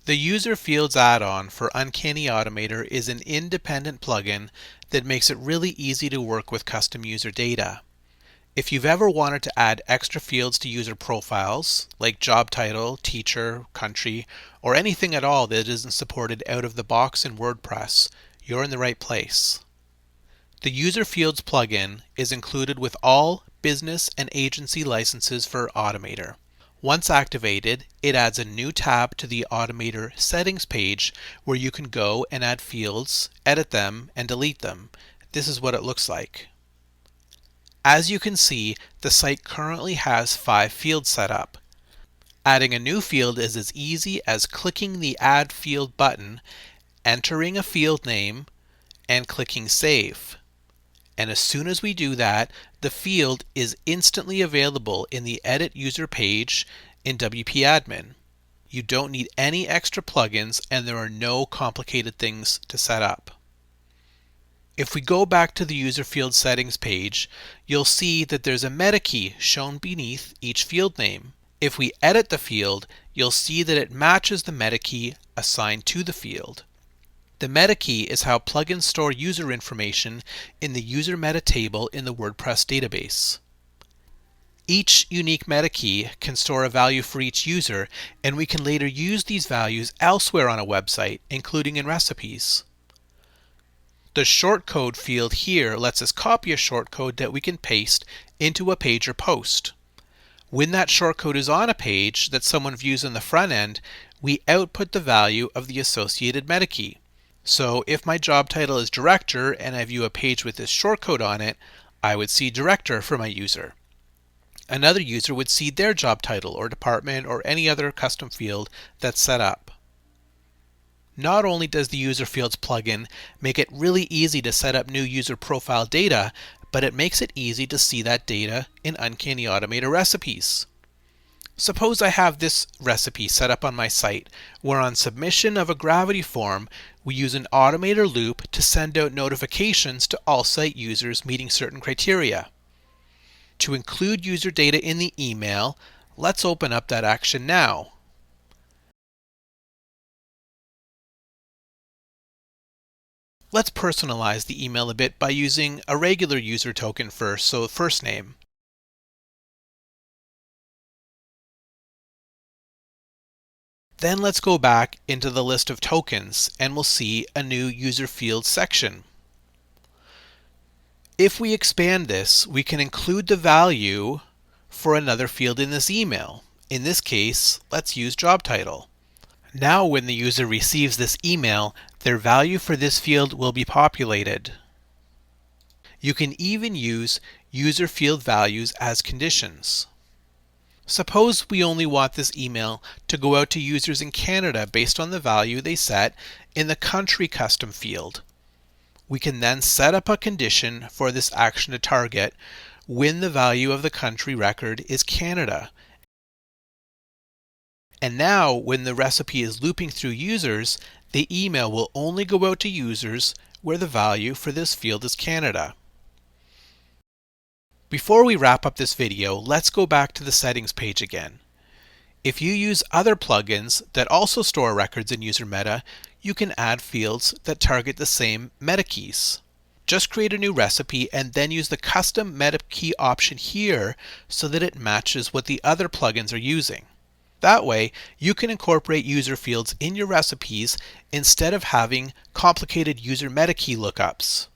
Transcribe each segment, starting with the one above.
The User Fields add-on for Uncanny Automator is an independent plugin that makes it really easy to work with custom user data. If you've ever wanted to add extra fields to user profiles, like job title, teacher, country, or anything at all that isn't supported out of the box in WordPress, you're in the right place. The User Fields plugin is included with all business and agency licenses for Automator. Once activated, it adds a new tab to the Automator settings page where you can go and add fields, edit them, and delete them. This is what it looks like. As you can see, the site currently has 5 fields set up. Adding a new field is as easy as clicking the Add Field button, entering a field name, and clicking Save. And as soon as we do that, the field is instantly available in the Edit User page in WP Admin. You don't need any extra plugins, and there are no complicated things to set up. If we go back to the User Field Settings page, you'll see that there's a meta key shown beneath each field name. If we edit the field, you'll see that it matches the meta key assigned to the field. The meta key is how plugins store user information in the user meta table in the WordPress database. Each unique meta key can store a value for each user, and we can later use these values elsewhere on a website, including in recipes. The shortcode field here lets us copy a shortcode that we can paste into a page or post. When that shortcode is on a page that someone views on the front end, we output the value of the associated meta key. So if my job title is Director and I view a page with this shortcode on it, I would see Director for my user. Another user would see their job title or department or any other custom field that's set up. Not only does the User Fields plugin make it really easy to set up new user profile data, but it makes it easy to see that data in Uncanny Automator recipes. Suppose I have this recipe set up on my site, where on submission of a gravity form, we use an Automator loop to send out notifications to all site users meeting certain criteria. To include user data in the email, let's open up that action now. Let's personalize the email a bit by using a regular user token first, so first name. Then let's go back into the list of tokens and we'll see a new user field section. If we expand this, we can include the value for another field in this email. In this case, let's use job title. Now when the user receives this email, their value for this field will be populated. You can even use user field values as conditions. Suppose we only want this email to go out to users in Canada based on the value they set in the country custom field. We can then set up a condition for this action to target when the value of the country record is Canada. And now when the recipe is looping through users, the email will only go out to users where the value for this field is Canada. Before we wrap up this video, let's go back to the settings page again. If you use other plugins that also store records in user meta, you can add fields that target the same meta keys. Just create a new recipe and then use the custom meta key option here so that it matches what the other plugins are using. That way, you can incorporate user fields in your recipes instead of having complicated user meta key lookups.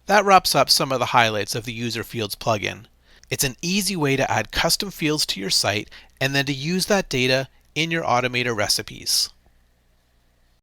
That wraps up some of the highlights of the User Fields plugin. It's an easy way to add custom fields to your site and then to use that data in your Automator recipes.